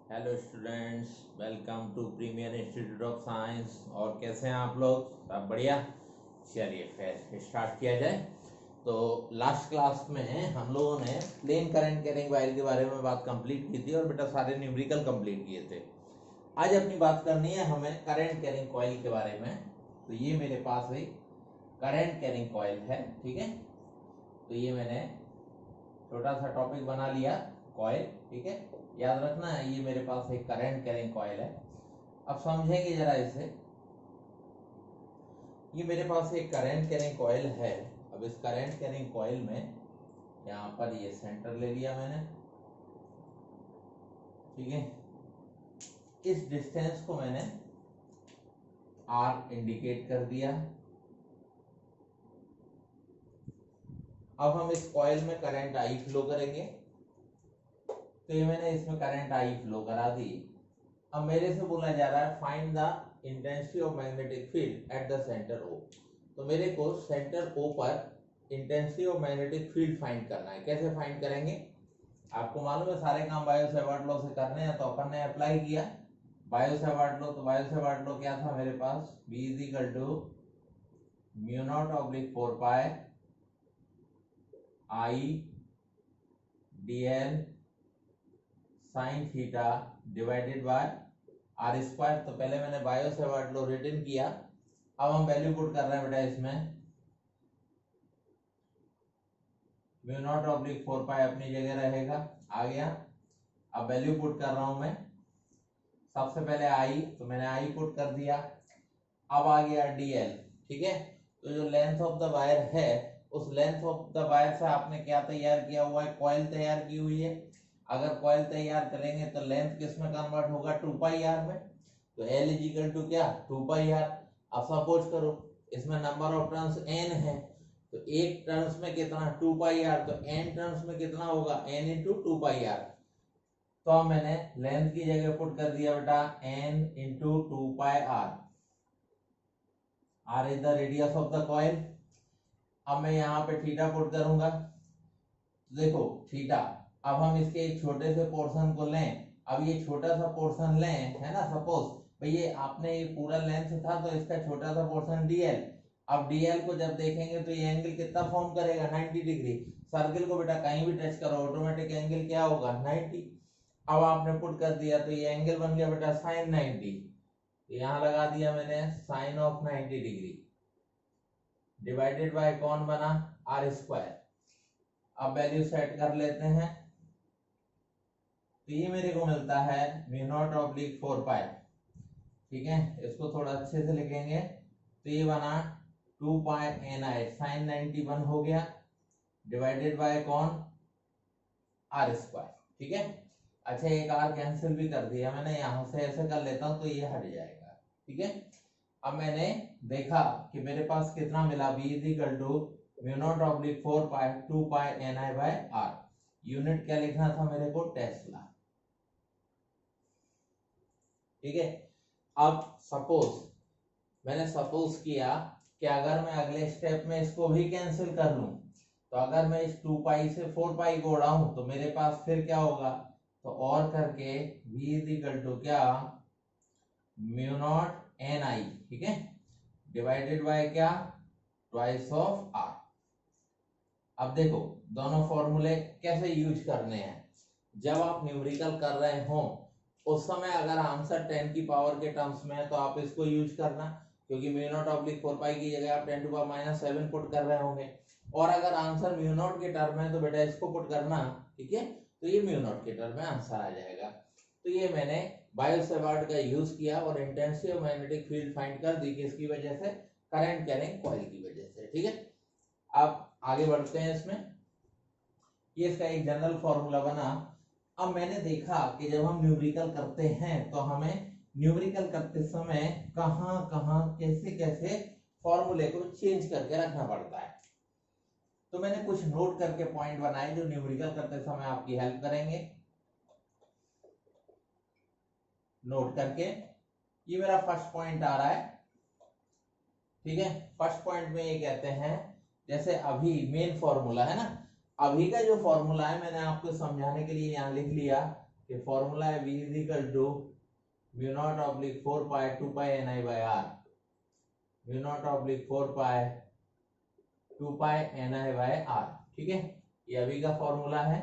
Hello students, welcome to premier institute of science. और कैसे हैं आप लोग? सब बढ़िया। चलिए फिर स्टार्ट किया जाए। तो लास्ट क्लास में हम लोगों ने प्लेन करंट कैरिंग वायर के बारे में बात कंप्लीट की थी और बेटा सारे न्यूमेरिकल कंप्लीट किए थे। आज अपनी बात करनी है हमें करंट कैरिंग कॉइल के बारे में। तो ये मेरे पास एक करंट कैरिंग कॉइल है, ठीक है। तो ये मैंने छोटा सा टॉपिक बना लिया, कॉइल, ठीक है। याद रखना है ये मेरे पास एक करंट कैरिंग कॉइल है। अब समझेंगे जरा इसे। ये मेरे पास एक करंट कैरिंग कॉइल है। अब इस करंट कैरिंग कॉइल में यहाँ पर ये सेंटर ले लिया मैंने, ठीक है। इस डिस्टेंस को मैंने आर इंडिकेट कर दिया। अब हम इस कॉइल में करंट आई फ्लो करेंगे। तो ये मैंने इसमें करंट आई फ्लो करा दी। अब मेरे से बोला जा रहा है find the intensity of magnetic field at the centre O. तो मेरे को सेंटर ओ पर intensity of magnetic field find करना है। कैसे फाइंड करेंगे? आपको मालूम है सारे काम बायो सेवर्ट लॉ से करने हैं, तो अपन ने अप्लाई किया बायो सेवर्ट लॉ। तो बायो सेवर्ट लॉ क्या था मेरे पास? B is equal to mu naught oblique 4 pi I dl sine theta divided by are square. तो पहले मैंने बायो सेवर्ट लॉ रिटन किया। अब हम वैल्यू पुट कर रहे हैं बेटा इसमें। म्यू नॉट ऑब्लिक 4 पाई अपनी जगह रहेगा, आ गया। अब वैल्यू पुट कर रहा हूं मैं। सबसे पहले आई, तो मैंने आई पुट कर दिया। अब आ गया dl, ठीक है। तो जो लेंथ ऑफ द वायर है, उस लेंथ ऑफ द वायर से आपने क्या तैयार किया हुआ है? कॉइल तैयार की हुई है। अगर कॉइल तैयार करेंगे तो लेंथ किस में कन्वर्ट होगा? 2 पाई आर में। तो L इज इक्वल टू क्या? 2 पाई आर। अब सपोज करो इसमें नंबर ऑफ टर्न्स n है, तो एक टर्न्स में कितना? 2 पाई आर। तो n टर्न्स में कितना होगा? n into 2 pi r. तो मैंने लेंथ की जगह पुट कर दिया बेटा n into 2 pi r. R is the radius of the coil. अब मैं यहाँ पे थीटा पुट करूंगा। तो देखो थीटा, अब हम इसके एक छोटे से पोर्शन को लें। अब ये छोटा सा पोर्शन लें, है ना। सपोज भाई ये आपने ये पूरा लेंथ था, तो इसका छोटा सा पोर्शन dl। अब dl को जब देखेंगे तो ये एंगल कितना फॉर्म करेगा? 90 डिग्री। सर्किल को बेटा कहीं भी टच करो, ऑटोमेटिक एंगल क्या होगा? 90। अब आपने पुट कर दिया तो ये एंगल बन गया बेटा साइन 90। यहां लगा दिया मैंने sine of 90 degree divided by कौन बना? R square. अब वैल्यू सेट कर लेते हैं। तो ये मेरे को मिलता है म्यू नॉट ऑब्लिक 4 पाई, ठीक है। इसको थोड़ा अच्छे से लिखेंगे। तो ये बना 2 पाई एन आई साइन 91 हो गया डिवाइडेड बाय कौन? आर स्क्वायर, ठीक है। अच्छा एक आर कैंसिल भी कर दिया मैंने, यहां से ऐसे कर लेता हूं तो ये हट जाएगा, ठीक है। अब मैंने देखा कि मेरे पास कितना मिला? B is equal to mu naught oblique 4 pi 2 pi N I by r. Unit क्या लिखना था मेरे को? टेस्ला, ठीक है। अब सपोज मैंने सपोज किया कि अगर मैं अगले स्टेप में इसको भी कैंसिल कर लूं, तो अगर मैं इस 2 पाई से 4 पाई को उड़ाऊं तो मेरे पास फिर क्या होगा? तो और करके V इज इक्वल टू क्या? म्यू नॉट एन आई, ठीक है, डिवाइडेड बाय क्या? Twice of r. अब देखो दोनों फॉर्मूले कैसे यूज करने हैं। जब आप न्यूमेरिकल कर रहे हो उस समय अगर आंसर 10 की पावर के टर्म्स में है तो आप इसको यूज करना, क्योंकि म्यू नॉट ऑब्लिक 4 पाई की जगह आप 10 टू पावर -7 पुट कर रहे होंगे। और अगर आंसर म्यू नॉट के टर्म है तो बेटा इसको पुट करना, ठीक है। तो ये म्यू नॉट के टर्म में आंसर आ जाएगा। तो ये मैंने बायो सेवर्ट का यूज किया और intensity of magnetic field find कर दी। किसकी वजह से? करंट कैरिंग कॉइल की वजह से, ठीक है। अब आगे बढ़ते हैं इसमें। ये इसका एक जनरल फॉर्मूला बना। अब मैंने देखा कि जब हम न्यूमेरिकल करते हैं तो हमें न्यूमेरिकल करते समय कहां कहां कैसे कैसे फॉर्मूले को चेंज करके रखना पड़ता है। तो मैंने कुछ नोट करके पॉइंट बनाए जो न्यूमेरिकल करते समय आपकी हेल्प करेंगे। नोट करके ये मेरा फर्स्ट पॉइंट आ रहा है, ठीक है। फर्स्ट पॉइंट में ये कहते हैं, जैसे अभी मेन फॉर्मूला है ना, अभी का जो फॉर्मूला है मैंने आपको समझाने के लिए यहां लिख लिया कि फॉर्मूला है v is equal to mu naught oblique 4 pi 2 pi ni by r, mu naught oblique 4 pi 2 pi ni by r। ठीक है, ये अभी का फॉर्मूला है।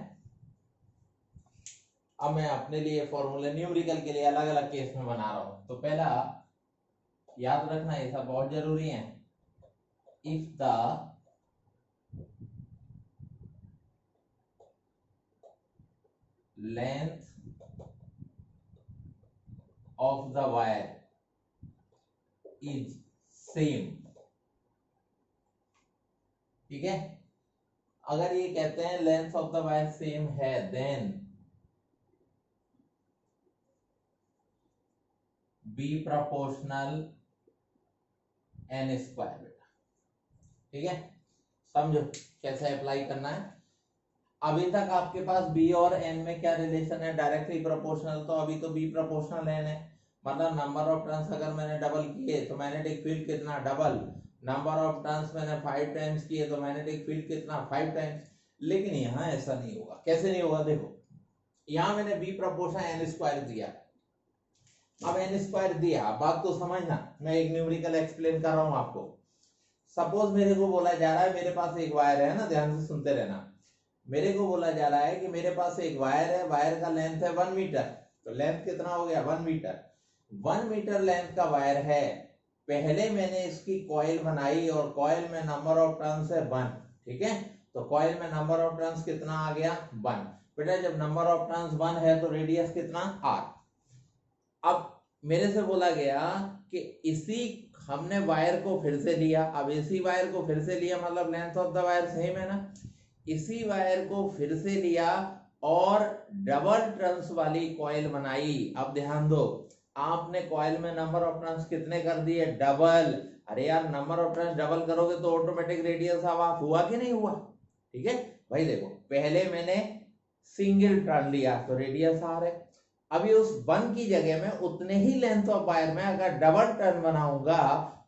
अब मैं अपने लिए फॉर्मूले न्यूमेरिकल के लिए अलग अलग केस में बना रहा हूं। तो पहला याद रखना, ये सब बहुत जरूरी है। If the length of the wire is same, ठीक है, अगर ये कहते हैं length of the wire same है, then B proportional N square. बेटा ठीक है, समझो कैसे अप्लाई करना है। अभी तक आपके पास बी और एन में क्या रिलेशन है, डायरेक्टली प्रोपोर्शनल। तो अभी तो बी प्रोपोर्शनल एन है, मतलब नंबर ऑफ टर्न्स अगर मैंने डबल किए तो मैग्नेटिक फील्ड कितना, डबल। नंबर ऑफ टर्न्स मैंने 5 टाइम्स किए तो मैग्नेटिक फील्ड कितना, 5 टाइम्स। लेकिन यहाँ ऐसा नहीं होगा। कैसे नहीं होगा, देखो यहाँ मैंने बी प्रोपोर्शनल एन स्क्वायर दिया। अब एन स्क्वायर दिया, बात तो समझना, मैं एक न्यूमेरिकल एक्सप्लेन कर रहा हूं आपको। सपोज मेरे को बोला जा रहा है, मेरे पास एक वायर है ना, ध्यान से सुनते रहना। मेरे को बोला जा रहा है कि मेरे पास एक वायर है, वायर का लेंथ है 1 मीटर। तो लेंथ कितना हो गया, 1 मीटर। 1 मीटर लेंथ का वायर है। पहले मैंने इसकी कॉइल बनाई और कॉइल में नंबर ऑफ टर्न्स है 1। ठीक है, तो कॉइल में नंबर ऑफ टर्न्स कितना आ गया, 1। बेटा जब नंबर ऑफ टर्न्स 1 है तो रेडियस कितना, r। अब मेरे से बोला गया कि इसी हमने वायर को फिर से लिया। अब इसी वायर को फिर से लिया मतलब length of the wire same है ना। इसी वायर को फिर से लिया और डबल टर्न्स वाली कॉइल बनाई। अब ध्यान दो, आपने कॉइल में नंबर ऑफ टर्न्स कितने कर दिए, डबल। अरे यार नंबर ऑफ टर्न्स डबल करोगे तो ऑटोमेटिक रेडियस ऑफ हुआ कि नहीं हुआ। ठीक है भाई, देखो पहले मैंने सिंगल टर्न लिया तो रेडियस आर है। अभी उस 1 की जगह में उतने ही लेंथ ऑफ वायर में अगर डबल टर्न बनाऊंगा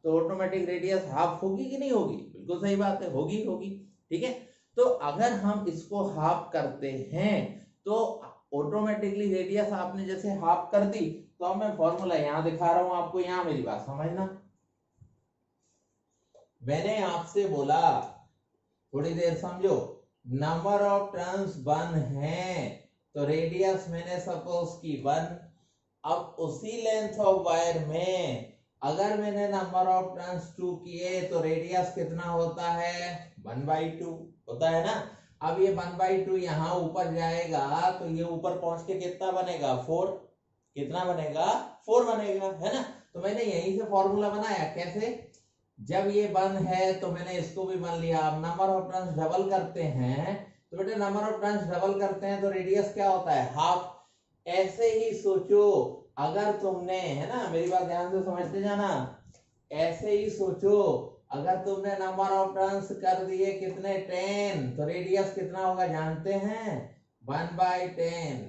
तो ऑटोमेटिक रेडियस हाफ होगी कि नहीं होगी, बिल्कुल सही बात है, होगी होगी। ठीक है, तो अगर हम इसको हाफ करते हैं तो ऑटोमेटिकली रेडियस आपने जैसे हाफ कर दी। तो अब मैं फॉर्मूला यहां दिखा रहा हूं आपको, यहां मेरी बात समझना। मैंने आपसे बोला, थोड़ी देर समझो, नंबर ऑफ टर्न्स 1 है तो रेडियस मैंने सपोज की 1। अब उसी लेंथ ऑफ वायर में अगर मैंने नंबर ऑफ टर्न्स 2 किए तो रेडियस कितना होता है, 1/2 होता है ना। अब ये 1/2 यहाँ ऊपर जाएगा तो ये ऊपर पहुंच के कितना बनेगा, 4। कितना बनेगा, 4 बनेगा, है ना। तो मैंने यहीं से फॉर्मूला बनाया। कैसे, जब ये 1 है तो मैंने इसको भी मान लिया। अब नंबर ऑफ टर्न्स डबल करते हैं तो बेटे नंबर ऑफ टर्न्स डबल करते हैं तो रेडियस क्या होता है, हाफ। ऐसे ही सोचो, अगर तुमने, है ना, मेरी बात ध्यान से समझते जाना। ऐसे ही सोचो, अगर तुमने नंबर ऑफ टर्न्स कर दिए कितने, 10, तो रेडियस कितना होगा जानते हैं, 1/10।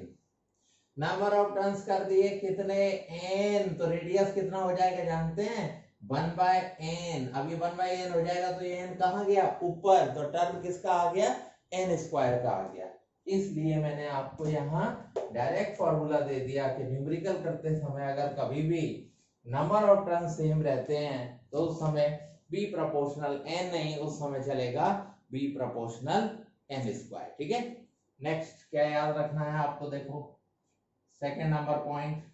नंबर ऑफ टर्न्स कर दिए कितने, n, तो रेडियस कितना हो जाएगा जानते हैं, 1/n। अब ये 1/n हो जाएगा तो ये n कहाँ गया, ऊपर। तो टर्म किसका आ गया, n स्क्वायर का आ गया। इसलिए मैंने आपको यहाँ डायरेक्ट फॉर्मूला दे दिया कि न्यूमेरिकल करते समय अगर कभी भी नंबर ऑफ टर्न सेम रहते हैं तो उस समय b प्रोपोर्शनल n नहीं, उस समय चलेगा b प्रोपोर्शनल n स्क्वायर। ठीक है, नेक्स्ट क्या याद रखना है आपको, देखो second number point.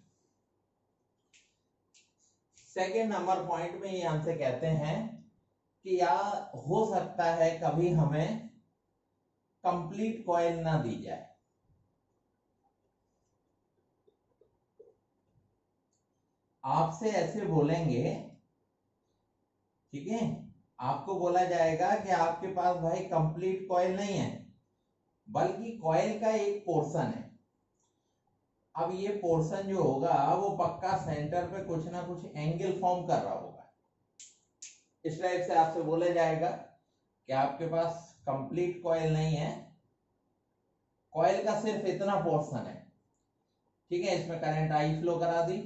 Second number point में ये हमसे कहते हैं कि या हो सकता है कभी हमें कंप्लीट कॉइल ना दी जाए। आपसे ऐसे बोलेंगे, ठीक है, आपको बोला जाएगा कि आपके पास भाई कंप्लीट कॉइल नहीं है बल्कि कॉइल का एक पोर्शन है। अब ये पोर्शन जो होगा वो पक्का सेंटर पे कुछ ना कुछ एंगल फॉर्म कर रहा होगा। इस टाइप से आपसे बोला जाएगा कि आपके पास कंप्लीट कॉइल नहीं है, कॉइल का सिर्फ इतना पोर्शन है। ठीक है, इसमें करंट आई फ्लो करा दी।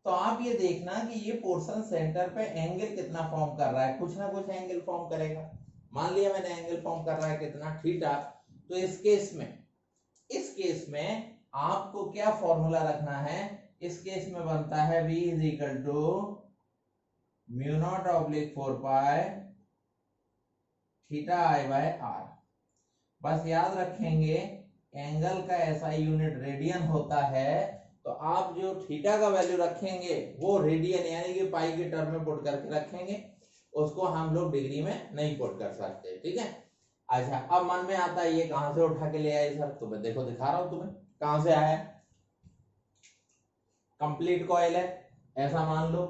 तो आप ये देखना कि ये पोर्शन सेंटर पे एंगल कितना फॉर्म कर रहा है, कुछ ना कुछ एंगल फॉर्म करेगा। मान लिया मैंने एंगल फॉर्म कर रहा है कितना, थीटा। तो इस केस में आपको क्या फॉर्मूला रखना है, इस केस में बनता है v is equal to mu naught oblique 4 pi theta I by R. बस याद रखेंगे एंगल का ऐसा यूनिट रेडियन होता है, तो आप जो थीटा का वैल्यू रखेंगे वो रेडियन यानी कि पाई के टर्म में पुट करके रखेंगे, उसको हम लोग डिग्री में नहीं पुट कर सकते, ठीक है। अच्छा, अब मन में आता है ये कहां से उठा के ले आए सर, तो मैं देखो दिखा रहा हूं तुम्हें कहां से आया। कंप्लीट कॉइल है ऐसा मान लो,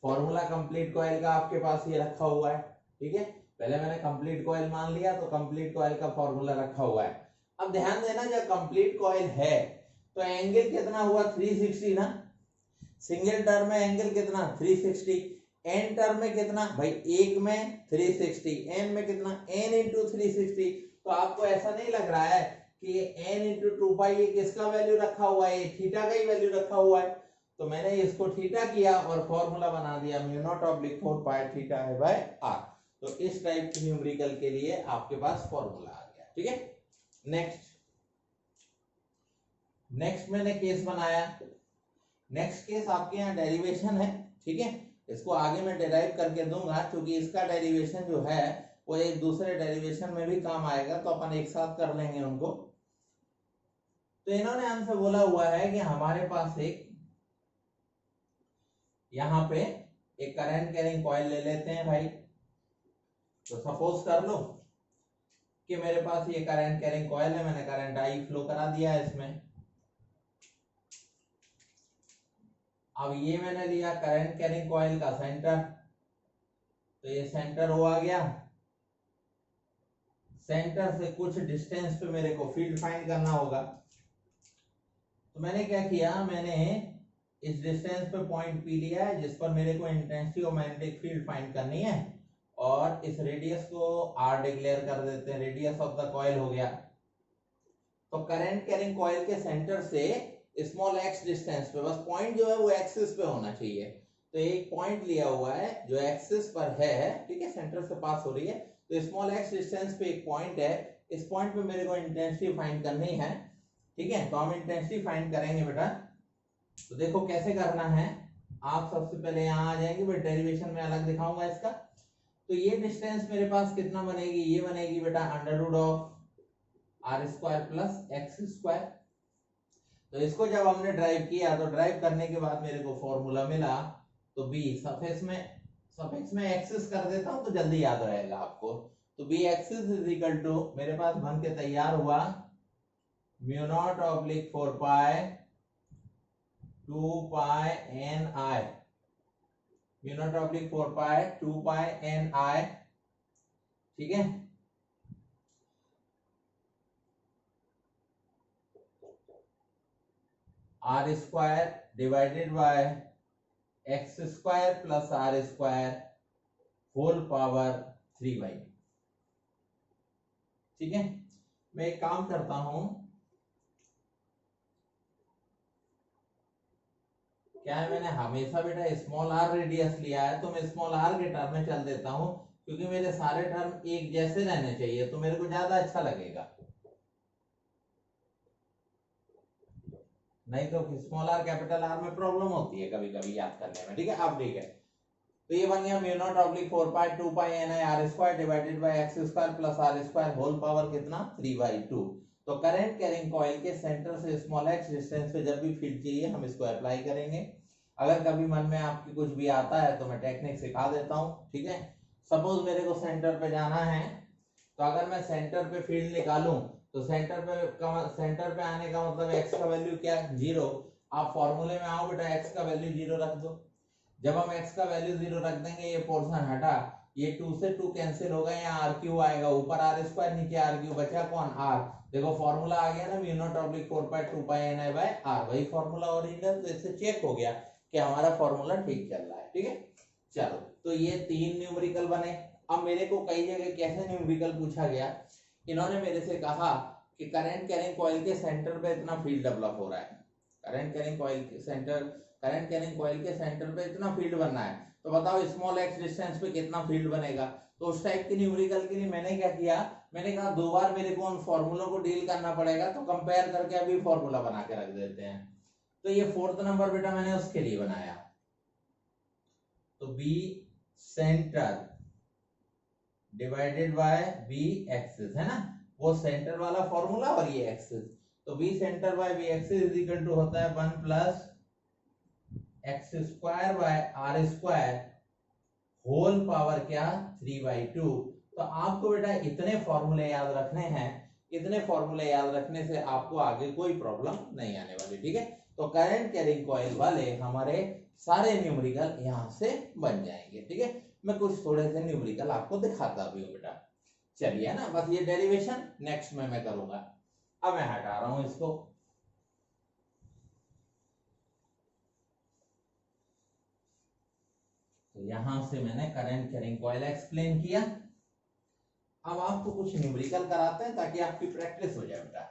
फॉर्मूला कंप्लीट कॉइल का आपके पास ये रखा हुआ है, ठीक है। पहले मैंने कंप्लीट कॉइल मान लिया, तो कंप्लीट कॉइल का फॉर्मूला रखा हुआ है। अब ध्यान देना, जब कंप्लीट कॉइल है तो एंगल कितना हुआ 360 ना, सिंगल टर्म में एंगल कितना 360, एन टर्म में कितना भाई, एक में 360, एन में कितना n इंटू 360। तो आपको ऐसा नहीं लग रहा है कि ये n इंटू 2 पाई ये किसका वैल्यू रखा हुआ है, ये थीटा का ही वैल्यू रखा हुआ है। तो मैंने इसको थीटा किया और फॉर्मूला बना दिया mu naught oblique 4 pi theta है बाय आर। तो इस टाइप की न्यूमेरिकल के लिए आपके पास फॉर्मूला आ गया, ठीक है। नेक्स्ट मैंने केस बनाया, नेक्स्ट केस आपके यहाँ डेरिवेशन है, ठीक है। इसको आगे मैं डेराइव करके दूंगा, क्योंकि इसका डेरिवेशन जो है वो एक दूसरे डेरिवेशन में भी काम आएगा, तो अपन एक साथ कर लेंगे उनको। तो इन्होंने हमसे बोला हुआ है कि हमारे पास एक यहाँ पे एक करंट कैरिंग कॉइल ले लेते हैं भाई। तो सपोज कर लो कि मेरे पास ये करंट कैरिंग कॉइल है, मैंने करंट आई फ्लो करा दिया है इसमें। अब ये मैंने लिया करंट कैरिंग कॉइल का सेंटर, तो ये सेंटर हो आ गया। सेंटर से कुछ डिस्टेंस पे मेरे को फील्ड फाइंड करना होगा। तो मैंने क्या किया, मैंने इस डिस्टेंस पे पॉइंट पी लिया है जिस पर मेरे को intensity of magnetic field find करनी है, और इस रेडियस को आर डिक्लेयर कर देते हैं, रेडियस ऑफ द कॉइल हो गया। तो करंट कैरिंग कॉइल के सेंटर से स्मॉल एक्स डिस्टेंस पे, बस पॉइंट जो है वो एक्सिस पे होना चाहिए। तो एक पॉइंट लिया हुआ है जो एक्सिस पर है, ठीक है, सेंटर से पास हो रही है। तो स्मॉल एक्स डिस्टेंस पे एक पॉइंट है, इस पॉइंट पे मेरे को इंटेंसिटी फाइंड करनी है, ठीक है। तो हम इंटेंसिटी फाइंड करेंगे बेटा। तो देखो कैसे करना है, आप सबसे पहले यहाँ आ जाएंगे, बट डेरिवेशन में अलग दिखाऊंगा इसका। तो ये डिस्टेंस मेरे पास कितना बनेगी, ये बनेगी बेटा under root of R square plus X square. तो इसको जब हमने ड्राइव किया, तो ड्राइव करने के बाद मेरे को फॉर्मूला मिला, तो बी सफिक्स में एक्सिस कर देता हूं तो जल्दी याद रहेगा आपको। तो B axis is equal to, मेरे पास बन के तैयार हुआ mu naught oblique 4 pi 2 pi N I, mu naught oblique 4 pi 2 pi N I, ठीक है। R square divided by X square plus R square whole power 3/, ठीक है। मैं एक काम करता हूं, क्या है, मैंने हमेशा बेटा स्मॉल आर रेडियस लिया है, तो मैं स्मॉल आर के टर्म में चल देता हूं, क्योंकि मेरे सारे टर्म एक जैसे रहने चाहिए, तो मेरे को ज्यादा अच्छा लगेगा। नहीं तो स्मॉल आर कैपिटल आर में प्रॉब्लम होती है कभी कभी याद करने में, ठीक है। अब ठीक है, तो ये बन गया mu naught oblique 4 pi 2 pi N I R square divided by X square plus R square whole power कितना 3/2। तो करंट कैरिंग कॉइल के सेंटर से स्मॉल एक्स डिस्टेंस पे जब भी फील्ड चाहिए हम इसको अप्लाई करेंगे। अगर कभी मन में आपकी कुछ भी आता है तो मैं टेक्निक सिखा देता हूँ, ठीक है। सपोज मेरे को सेंटर पे जाना है, तो अगर मैं सेंटर पे फील्ड निकालूं, तो सेंटर पे आने का मतलब एक्स का वैल्यू क्या, 0। आप फॉर्मूले में आओ बेटा, एक्स का वैल्यू 0 रख दो। जब हम x का वैल्यू 0 रख देंगे, ये पोर्शन हटा, ये 2 से 2 कैंसिल होगा, यहाँ आर क्यू आएगा, ऊपर आर स्क्वायर नीचे आर क्यू, बचा कौन आर। देखो फॉर्मूला आ गया ना, mu naught oblique 4 pi 2 pi N I by R, वही फॉर्मूला ओरिजिनल। तो इससे चेक हो गया कि हमारा फॉर्मूला ठीक चल रहा है, ठीक है। चलो, तो ये 3 न्यूमेरिकल बने। अब मेरे को कई जगह कैसे न्यूमेरिकल पूछा गया, इन्होंने मेरे से कहा कि करंट कैरिंग कॉइल के सेंटर पे इतना फील्ड डेवलप हो रहा है, करंट कैरिंग कॉइल के सेंटर पे इतना फील्ड बनना है, तो बताओ स्मॉल एक्स डिस्टेंस पे कितना फील्ड बनेगा। तो उस टाइप के न्यूमेरिकल के लिए मैंने क्या किया, मैंने कहा 2 बार मेरे को उन फॉर्मूलों को डील करना पड़ेगा, तो कंपेयर करके अभी फॉर्मूला बना के रख देते हैं। तो ये 4th नंबर बेटा मैंने उसके लिए बनाया। तो B centre divided by B axis, है ना, वो सेंटर वाला फॉर्मूला और ये एक्सिस। तो B centre by B axis is equal to होता है 1 plus X square by are square whole power क्या 3/2। तो आपको बेटा इतने फॉर्मूले याद रखने हैं, इतने फॉर्मूले याद रखने से आपको आगे कोई प्रॉब्लम नहीं आने वाली, ठीक है। तो करंट कैरिंग कॉइल वाले हमारे सारे न्यूमेरिकल यहां से बन जाएंगे, ठीक है। मैं कुछ थोड़े से न्यूमेरिकल आपको दिखाता भी हूँ बेटा। चलिए ना, बस ये डेरिवेशन नेक्स्ट में मैं करूंगा। अब मैं हटा रहा हूं इसको। तो यहां से मैंने करंट कैरिंग कॉइल एक्सप्लेन किया। अब आपको कुछ न्यूमेरिकल कराते हैं ताकि आपकी प्रैक्टिस हो जाए बेटा।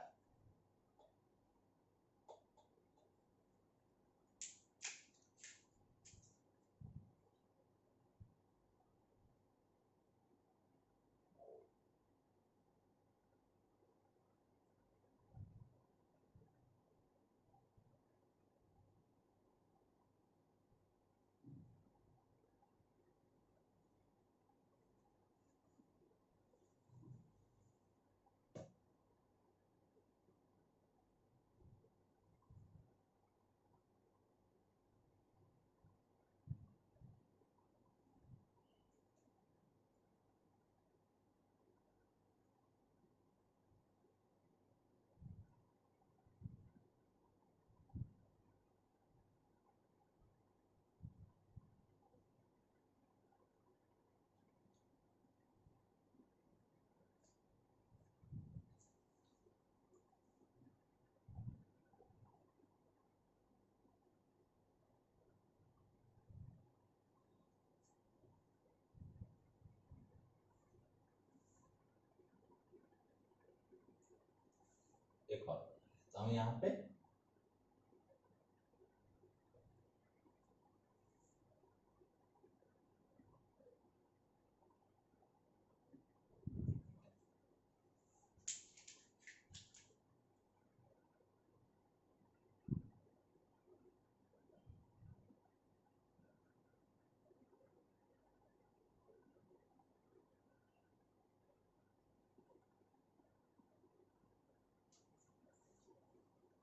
एक और यहाँ पे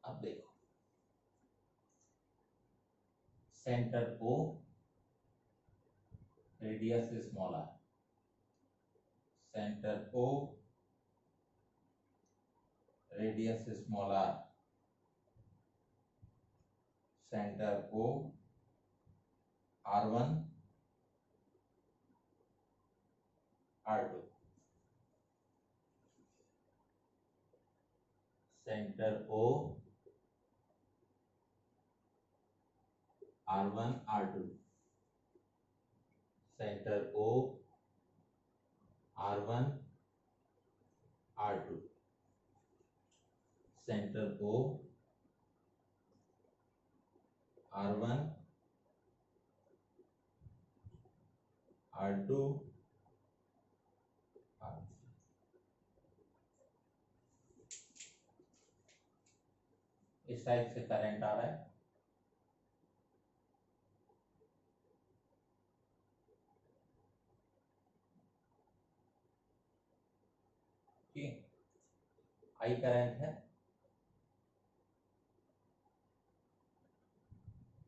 अब देखो, centre O, radius small r, centre O, radius small r, centre O, R1 R2, centre O, R1 R2, centre O, R1 R2, centre O, R1 R2 R3। इस टाइप से करंट आ रहा है। आई करंट है,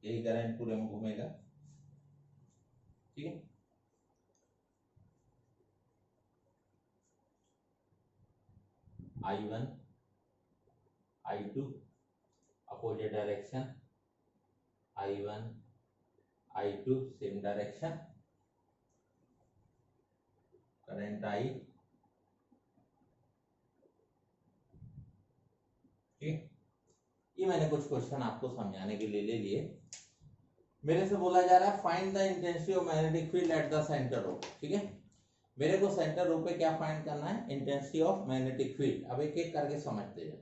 यही current पूरे में घूमेगा, ठीक है। I1 I2 opposite direction, I1 I2 same direction, current I, ठीक। ये मैंने कुछ क्वेश्चन आपको समझाने के लिए ले लिए। मेरे से बोला जा रहा है find the intensity of magnetic field at the centre O, ठीक है। मेरे को सेंटर O पे क्या फाइंड करना है, इंटेंसिटी ऑफ मैग्नेटिक फील्ड। अब एक एक करके समझते जाओ।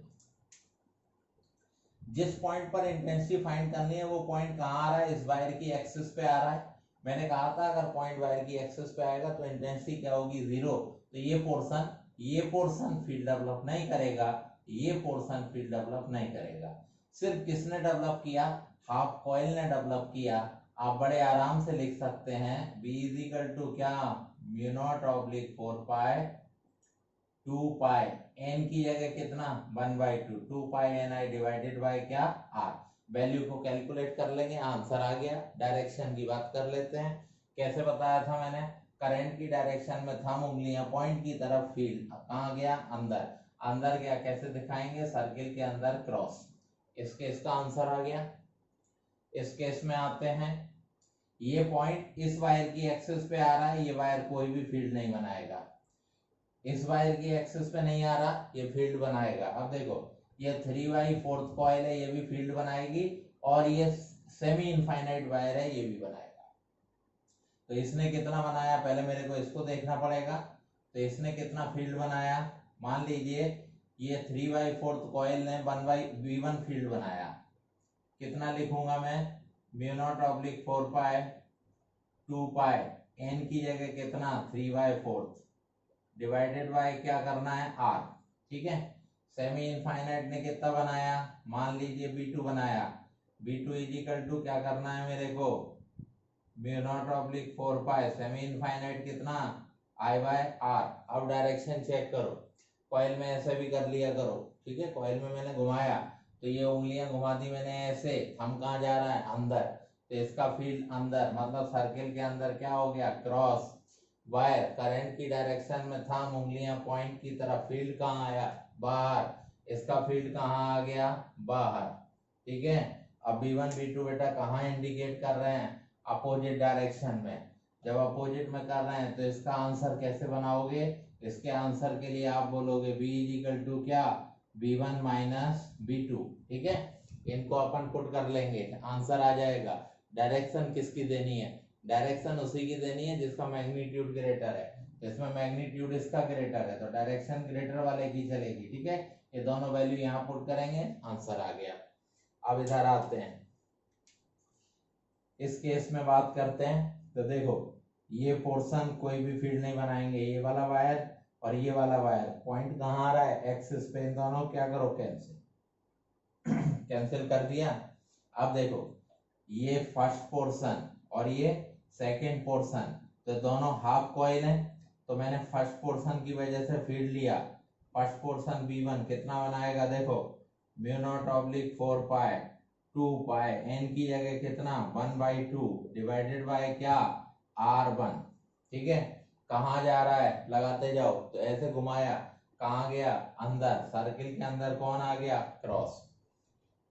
जिस पॉइंट पर इंटेंसिटी फाइंड करनी है वो पॉइंट कहाँ आ रहा है, इस वायर की एक्सिस पे आ रहा है। मैंने कहा था अगर पॉइंट वायर की एक्सिस पे आएगा तो इंटेंसिटी क्या होगी, 0। तो ये पोर्शन फील्ड डेवलप नहीं करेगा, ये पोर्शन फील्ड डेवलप नहीं करेगा। सिर्फ किसने डेवलप किया, हाफ कॉइल ने डेवलप किया। आप बड़े आराम से लिख सकते हैं B इज इक्वल टू क्या, म्यू नॉट ऑब्लिक 4 पाई 2 पाई n की जगह कितना 1/2 2 पाई ni डिवाइडेड बाय क्या r। वैल्यू को कैलकुलेट कर लेंगे, आंसर आ गया। डायरेक्शन की बात कर लेते हैं। कैसे बताया था मैंने, करंट की डायरेक्शन में थंब उंगलियां पॉइंट की तरफ, फील्ड कहाँ गया, अंदर। अंदर गया कैसे दिखाएंगे, सर्किल के अंदर क्रॉस। इस केस का आंसर आ गया। इस केस में आते हैं, ये पॉइंट इस वायर की एक्सिस पे आ रहा है, ये वायर कोई भी फील्ड नहीं बनाएगा। इस वायर की एक्सिस पे नहीं आ रहा, ये फील्ड बनाएगा। अब देखो ये 3/4 कॉइल है, ये भी फील्ड बनाएगी, और ये सेमी इनफाइनाइट वायर है, ये भी बनाएगा। तो इसने कितना बनाया, पहले मेरे को इसको देखना पड़ेगा। तो इसने कितना फील्ड बनाया, मान लीजिए ये 3/4 कॉइल ने 1/V1 फील्ड बनाया। कितना लिखूंगा मैं, म्यू नॉट ऑब्लिक 4 पाई 2 पाई n की जगह कितना 3/4 डिवाइडेड बाय क्या करना है, r। ठीक है। सेमी इनफाइनाइट ने कितना बनाया, मान लीजिए B2 बनाया। B2 इज इक्वल टू क्या करना है मेरे को, म्यू नॉट ऑब्लिक 4 पाई सेमी इनफाइनाइट कितना I/r। अब डायरेक्शन चेक करो, कॉइल में ऐसे भी कर लिया करो। ठीक है, कॉइल में मैंने घुमाया तो ये उंगलियां घुमा दी मैंने ऐसे, हम कहाँ जा रहा है, अंदर। तो इसका फील्ड अंदर, मतलब सर्किल के अंदर क्या हो गया, क्रॉस वायर। करंट की डायरेक्शन में था, उंगलियां पॉइंट की तरफ, फील्ड कहाँ आया, बाहर। इसका फील्ड कहाँ आ गया, बाहर। ठीक है। अब B1 B2 बेटा कहाँ इंडिकेट कर रहे हैं, अपोजिट डायरेक्शन में। जब अपोजिट में कर रहे हैं तो इसका आंसर कैसे बनाओगे, इसके आंसर के लिए आप बोलोगे B इज इक्वल टू क्या, B1 माइनस B2। ठीक है, इनको अपन पुट कर लेंगे, आंसर आ जाएगा। डायरेक्शन किसकी देनी है, डायरेक्शन उसी की देनी है जिसका मैग्नीट्यूड ग्रेटर है। इसमें मैग्नीट्यूड इसका ग्रेटर है तो डायरेक्शन ग्रेटर वाले की चलेगी। ठीक है, ये दोनों वैल्यू यहाँ पुट करेंगे, आंसर आ गया। अब इधर आते हैं, इस केस में बात करते हैं। तो देखो ये पोर्शन कोई भी फील्ड नहीं बनाएंगे, ये वाला वायर और ये वाला वायर, पॉइंट कहाँ आ रहा है, एक्सिस पे। इन दोनों क्या करो, कैंसिल कैंसिल कर दिया। अब देखो ये फर्स्ट पोर्शन और ये सेकेंड पोर्शन, तो दोनों हाफ कॉइल है। तो मैंने फर्स्ट पोर्शन की वजह से फील्ड लिया। फर्स्ट पोर्शन B1 कितना बनाएगा, देखो म्यू नॉट ऑब्लिक 4 पाई 2 पाई n की जगह कितना 1/2 डिवाइडेड बाय क्या R1। ठीक है, कहाँ जा रहा है, लगाते जाओ। तो ऐसे घुमाया, कहाँ गया, अंदर। सर्किल के अंदर कौन आ गया, क्रॉस।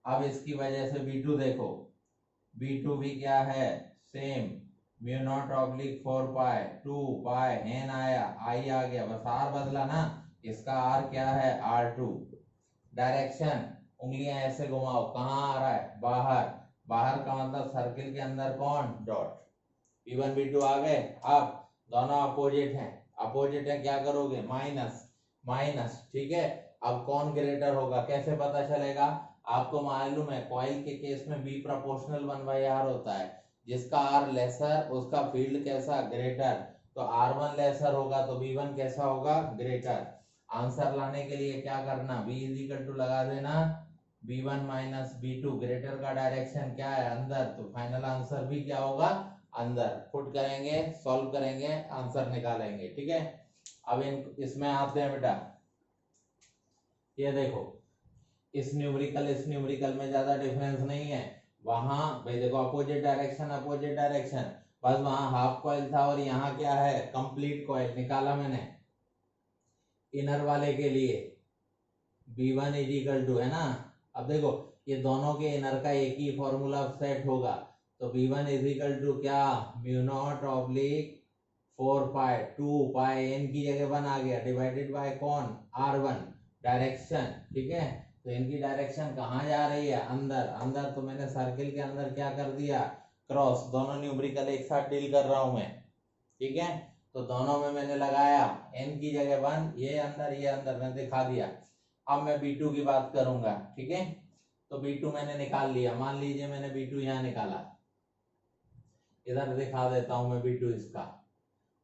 अब इसकी वजह से B2 देखो, B2 भी क्या है, same mu naught oblique 4 pi 2 पाई n आया, I आ गया, बस R बदला ना। इसका R क्या है, R2। डायरेक्शन उंगलियां ऐसे घुमाओ, कहाँ आ रहा है, बाहर। बाहर का मतलब सर्किल के अंदर कौन, डॉट। B1 B2 आ गए। अब दोनों अपोजिट हैं, अपोजिट है, क्या करोगे, माइनस माइनस। ठीक है, अब कौन ग्रेटर होगा, कैसे पता चलेगा, आपको मालूम है कॉइल के केस में B प्रोपोर्शनल 1/r होता है। जिसका R लेसर उसका फील्ड कैसा, ग्रेटर। तो R1 लेसर होगा तो B1 कैसा होगा, ग्रेटर। आंसर लाने के लिए क्या करना, B इज इक्वल टू लगा देना, B1 माइनस B2। ग्रेटर का डायरेक्शन क्या है, अंदर। तो फाइनल आंसर भी क्या होगा, अंदर। पुट करेंगे, सॉल्व करेंगे, आंसर निकालेंगे। ठीक है, अब इसमें आते हैं बेटा। ये देखो इस न्यूमेरिकल में ज्यादा डिफरेंस नहीं है। वहां भाई देखो अपोजिट डायरेक्शन, बस वहां हाफ कॉइल था और यहाँ क्या है, कंप्लीट कॉइल निकाला मैंने। इनर वाले के लिए B1 इज इक्वल टू, है ना। अब देखो ये दोनों के इनर का एक ही फॉर्मूला सेट होगा। तो B1 इज इक्वल टू क्या, म्यू नॉट ऑब्लिक 4 पाई 2 पाई n की जगह 1 आ गया, डिवाइडेड बाय कौन, R1। डायरेक्शन, ठीक है, तो इनकी डायरेक्शन कहाँ जा रही है, अंदर। अंदर तो मैंने सर्किल के अंदर क्या कर दिया, क्रॉस। दोनों न्यूमेरिकल एक साथ डील कर रहा हूं मैं। ठीक है, तो दोनों में मैंने लगाया, n की जगह 1, ये अंदर मैंने दिखा दिया। अब मैं B2 की बात करूंगा। ठीक है, तो B2 मैंने निकाल लिया, मान लीजिए मैंने B2 यहाँ निकाला। इधर दिखा देता हूं मैं B2 इसका।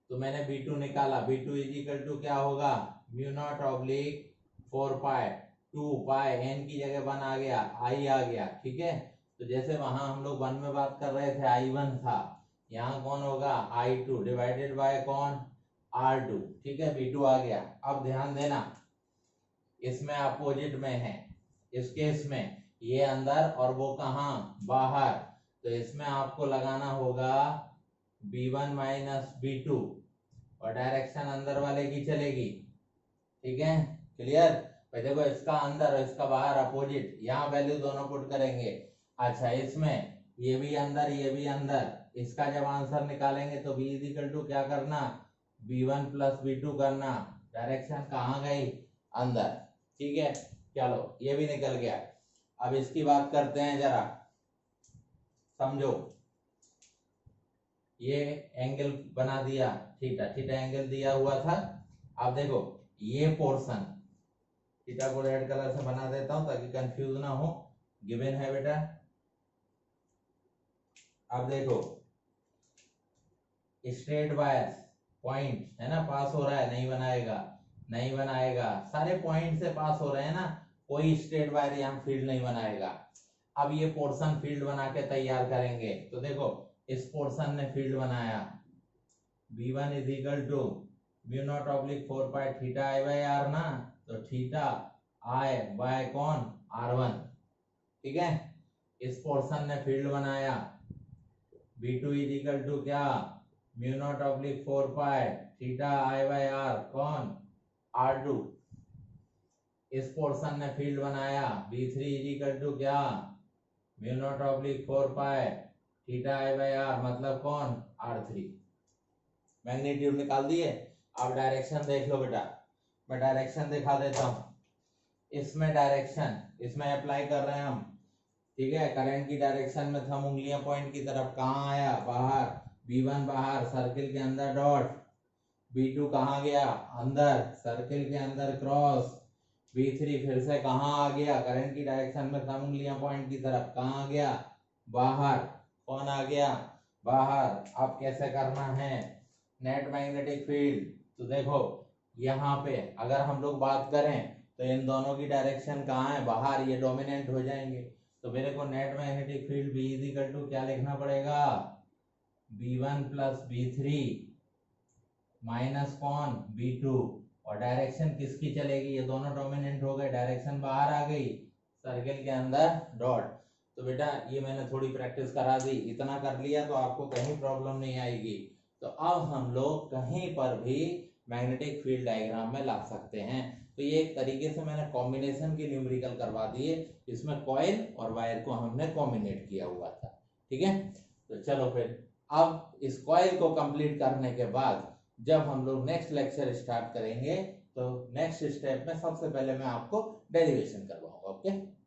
तो मैंने B2 निकाला, B2 इज इक्वल टू क्या होगा, म्यू नॉट ऑब्लिक 4 पाई 2 पाई n की जगह 1 आ गया, I आ गया, ठीक है। तो जैसे वहां हम लोग 1 में बात कर रहे थे I1 था, यहाँ कौन होगा I2 डिवाइडेड बाय कौन R2, ठीक है। B2 आ गया। अब ध्यान देना, इसमें अपोजिट में है, इस केस में ये अंदर और वो कहाँ बाहर, तो इसमें आपको लगाना होगा B1 माइनस B2 और डायरेक्शन अंदर वाले की चलेगी, ठीक है, क्लियर। भाई देखो इसका अंदर और इसका बाहर अपोजिट, यहाँ वैल्यू दोनों पुट करेंगे। अच्छा इसमें ये भी अंदर ये भी अंदर, इसका जब आंसर निकालेंगे तो B इज इक्वल टू क्या करना, B1 प्लस B2 करना, डायरेक्शन कहाँ गई अंदर, ठीक है। चलो ये भी निकल गया। अब इसकी बात करते हैं जरा, समझो। ये एंगल बना दिया थीटा, थीटा एंगल दिया हुआ था। अब देखो ये पोर्शन, थीटा को रेड कलर से बना देता हूं ताकि कंफ्यूज ना हो, गिवन है बेटा। अब देखो स्ट्रेट वायर पॉइंट है ना, पास हो रहा है, नहीं बनाएगा, नहीं बनाएगा, सारे पॉइंट से पास हो रहे हैं ना, कोई स्ट्रेट वायर यहाँ फील्ड नहीं बनाएगा। अब ये पोर्शन फील्ड बना के तैयार करेंगे। तो देखो इस पोर्शन ने फील्ड बनाया, B1 is equal to mu naught oblique 4 pi theta I by R ना, तो थीटा I बाय कौन R1, ठीक है। इस पोर्शन ने फील्ड बनाया, B2 इज इक्वल टू क्या mu naught oblique 4 pi theta I by R कौन R2। इस पोर्शन ने फील्ड बनाया, B3 इज इक्वल टू क्या mu naught oblique 4 pi theta I by R मतलब कौन R3। मैग्नीट्यूड निकाल दिए। अब डायरेक्शन देख लो बेटा, मैं डायरेक्शन दिखा देता हूं। इसमें डायरेक्शन इसमें अप्लाई कर रहे हैं हम, ठीक है। करंट की डायरेक्शन में थंब उंगलियां पॉइंट की तरफ, कहाँ आया बाहर, B1 बाहर सर्किल के अंदर डॉट, B2 कहाँ गया अंदर सर्किल के अंदर क्रॉस, B3 फिर से कहाँ आ गया करंट की डायरेक्शन में थंब उंगलियां पॉइंट की तरफ, कहाँ आ गया बाहर, कौन आ गया बाहर। अब कैसे करना है नेट मैग्नेटिक फील्ड, तो देखो यहाँ पे अगर हम लोग बात करें तो इन दोनों की डायरेक्शन कहाँ है बाहर, ये डोमिनेंट हो जाएंगे। तो मेरे को net magnetic field B is equal to क्या लिखना पड़ेगा, B1 प्लस B3 माइनस कौन B2, और डायरेक्शन किसकी चलेगी, ये दोनों डोमिनेंट हो गए, डायरेक्शन बाहर आ गई, सर्किल के अंदर डॉट। तो बेटा ये मैंने थोड़ी प्रैक्टिस करा दी, इतना कर लिया तो आपको कहीं प्रॉब्लम नहीं आएगी। तो अब हम लोग कहीं पर भी मैग्नेटिक फील्ड डायग्राम में ला सकते हैं। तो ये एक तरीके से मैंने कॉम्बिनेशन के न्यूमेरिकल करवा दिए, इसमें कॉइल और वायर को हमने कॉम्बिनेट किया हुआ था, ठीक है। तो चलो फिर अब इस कॉइल को कंप्लीट करने के बाद जब हम लोग नेक्स्ट लेक्चर स्टार्ट करेंगे तो नेक्स्ट स्टेप में सबसे पहले मैं आपको डेरिवेशन करवाऊंगा, ओके।